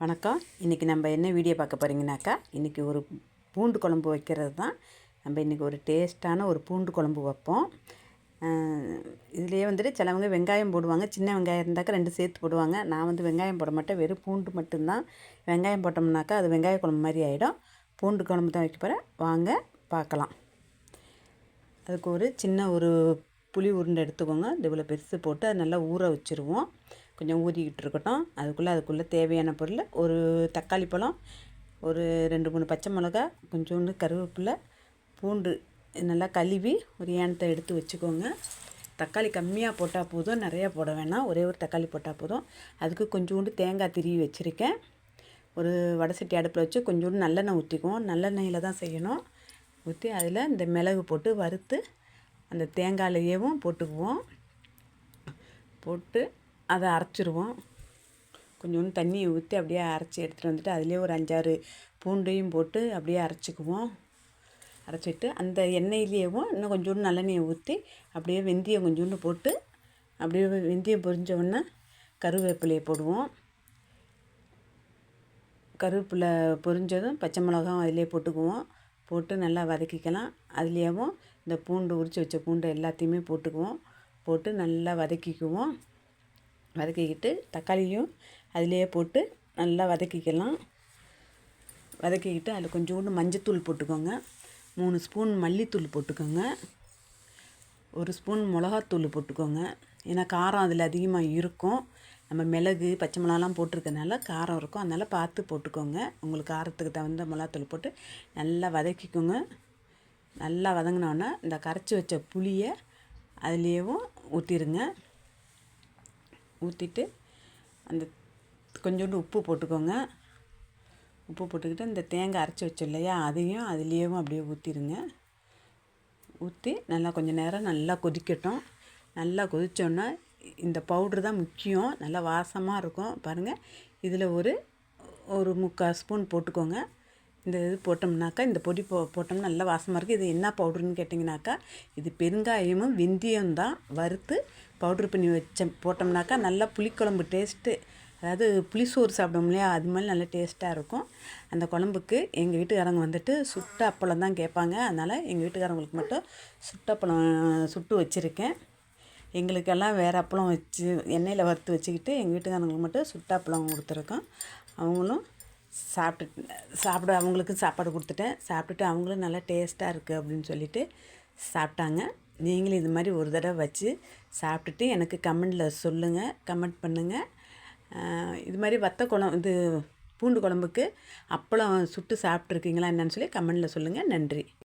வணக்கம். இன்றைக்கி நம்ம என்ன வீடியோ பார்க்க போகிறீங்கனாக்கா, இன்றைக்கி ஒரு பூண்டு குழம்பு வைக்கிறது தான். நம்ம இன்றைக்கி ஒரு டேஸ்ட்டான ஒரு பூண்டு குழம்பு வைப்போம். இதுலேயே வந்துட்டு சிலவங்க வெங்காயம் போடுவாங்க. சின்ன வெங்காயம் இருந்தாக்கா 2 சேர்த்து போடுவாங்க. நான் வெங்காயம் போட மாட்டேன், வெறும் பூண்டு மட்டும்தான். வெங்காயம் போட்டோம்னாக்கா அது வெங்காய குழம்பு மாதிரி ஆகிடும். பூண்டு குழம்பு தான் வைக்க போகிறேன். வாங்க பார்க்கலாம். அதுக்கு ஒரு சின்ன புளி உருண்டை எடுத்துக்கோங்க. இது இவ்வளோ பெருசு போட்டு அதை நல்லா ஊற வச்சுருவோம். கொஞ்சம் ஊறிக்கிட்டு இருக்கட்டும். அதுக்குள்ளே தேவையான பொருள், ஒரு தக்காளி பழம், ஒரு 2-3 பச்சை மிளகா, கொஞ்சோண்டு கருவேப்பிலை, பூண்டு நல்லா கழுவி ஒரு ஏனத்தை எடுத்து வச்சுக்கோங்க. தக்காளி கம்மியாக போட்டால் போதும், நிறையா போட வேணாம். ஒரே ஒரு தக்காளி போட்டால் போதும். அதுக்கு கொஞ்சோண்டு தேங்காய் திருவி வச்சுருக்கேன். ஒரு வடை சட்டி அடுப்பில் வச்சு கொஞ்சோண்டு நல்லெண்ணெய் ஊற்றிக்குவோம். நல்லெண்ணெயில் தான் செய்யணும். ஊற்றி அதில் இந்த மிளகு போட்டு வறுத்து அந்த தேங்காயிலையவும் போட்டுக்குவோம். போட்டு அதை அரைச்சிருவோம். கொஞ்சோண்டு தண்ணியை ஊற்றி அப்படியே அரைச்சி எடுத்துகிட்டு வந்துட்டு அதிலே ஒரு 5-6 பூண்டையும் போட்டு அப்படியே அரைச்சிக்குவோம். அரைச்சிட்டு அந்த எண்ணெயிலேயும் இன்னும் கொஞ்சோண்டு நல்லெண்ணெயை ஊற்றி அப்படியே வெந்தயம் கொஞ்சோண்டு போட்டு அப்படியே வெந்தயம் பொரிஞ்சோடனே கருவேப்பிலையை போடுவோம். கருவேப்பிலை பொரிஞ்சதும் பச்சை மிளகாவும் அதிலே போட்டுக்குவோம். போட்டு நல்லா வதக்கிக்கலாம். அதுலேயும் இந்த பூண்டு உரித்து வச்ச பூண்டு எல்லாத்தையுமே போட்டுக்குவோம். போட்டு நல்லா வதக்கிக்குவோம். வதக்கிக்கிட்டு தக்காளியும் அதிலேயே போட்டு நல்லா வதக்கிக்கலாம். வதக்கிக்கிட்டு அதில் கொஞ்சோண்டு மஞ்சத்தூள் போட்டுக்கோங்க. 3 ஸ்பூன் மல்லித்தூள் போட்டுக்கோங்க. 1 ஸ்பூன் மிளகாத்தூள் போட்டுக்கோங்க. ஏன்னா காரம் அதில் அதிகமாக இருக்கும். நம்ம மிளகு பச்சை மிளகாலாம் போட்டிருக்கனால காரம் இருக்கும். அதனால் பார்த்து போட்டுக்கோங்க. உங்களுக்கு காரத்துக்கு தகுந்த மிளகாத்தூள் போட்டு நல்லா வதக்கிக்கோங்க. நல்லா வதங்கினோன்னா இந்த கரைச்சி வச்ச புளியை அதுலேயும் ஊற்றிடுங்க. ஊற்றிட்டு அந்த கொஞ்சோண்டு உப்பு போட்டுக்கோங்க. உப்பு போட்டுக்கிட்டு இந்த தேங்காய் அரைச்சி வச்சோம் இல்லையா, அதையும் அதுலேயும் அப்படியே ஊற்றிடுங்க. ஊற்றி நல்லா கொஞ்சம் நேரம் நல்லா கொதிக்கட்டும். நல்லா கொதித்தோன்னா இந்த பவுட்ரு தான் முக்கியம். நல்லா வாசமாக இருக்கும். பாருங்கள், இதில் ஒரு 3/4 ஸ்பூன் போட்டுக்கோங்க. இந்த இது போட்டோம்னாக்கா, இந்த பொடி போட்டோம்னா நல்லா வாசமாக இருக்குது. இது என்ன பவுட்ருன்னு கேட்டிங்கனாக்கா, இது பெருங்காயமும் வெந்தயம் தான் வறுத்து பவுட்ரு பண்ணி போட்டோம்னாக்கா நல்லா புளிக்குழம்பு டேஸ்ட்டு, அதாவது புளிசோறு சாப்பிடுவோம் இல்லையா, அது மாதிரி நல்லா டேஸ்ட்டாக இருக்கும். அந்த குழம்புக்கு எங்கள் வீட்டுக்காரங்க வந்துட்டு சுட்ட அப்பளம் தான் கேட்பாங்க. அதனால் எங்கள் வீட்டுக்காரங்களுக்கு மட்டும் சுட்ட அப்பளம் சுட்டு வச்சுருக்கேன். எங்களுக்கெல்லாம் வேறு அப்பளம் வச்சு எண்ணெயில் வறுத்து வச்சுக்கிட்டு எங்கள் வீட்டுக்காரங்களுக்கு மட்டும் சுட்ட அப்பளம் கொடுத்துருக்கோம். அவங்களும் அவங்களுக்கு சாப்பாடு கொடுத்துட்டேன். சாப்பிட்டுட்டு அவங்களும் நல்லா டேஸ்ட்டாக இருக்குது அப்படின்னு சொல்லிட்டு சாப்பிட்டாங்க. நீங்களும் இது மாதிரி ஒரு தடவை வச்சு சாப்பிட்டுட்டு எனக்கு கமெண்டில் சொல்லுங்கள், கமெண்ட் பண்ணுங்கள். இது மாதிரி இது பூண்டு குழம்புக்கு அப்பளம் சுட்டு சாப்பிட்ருக்கீங்களா என்னன்னு சொல்லி கமெண்டில் சொல்லுங்கள். நன்றி.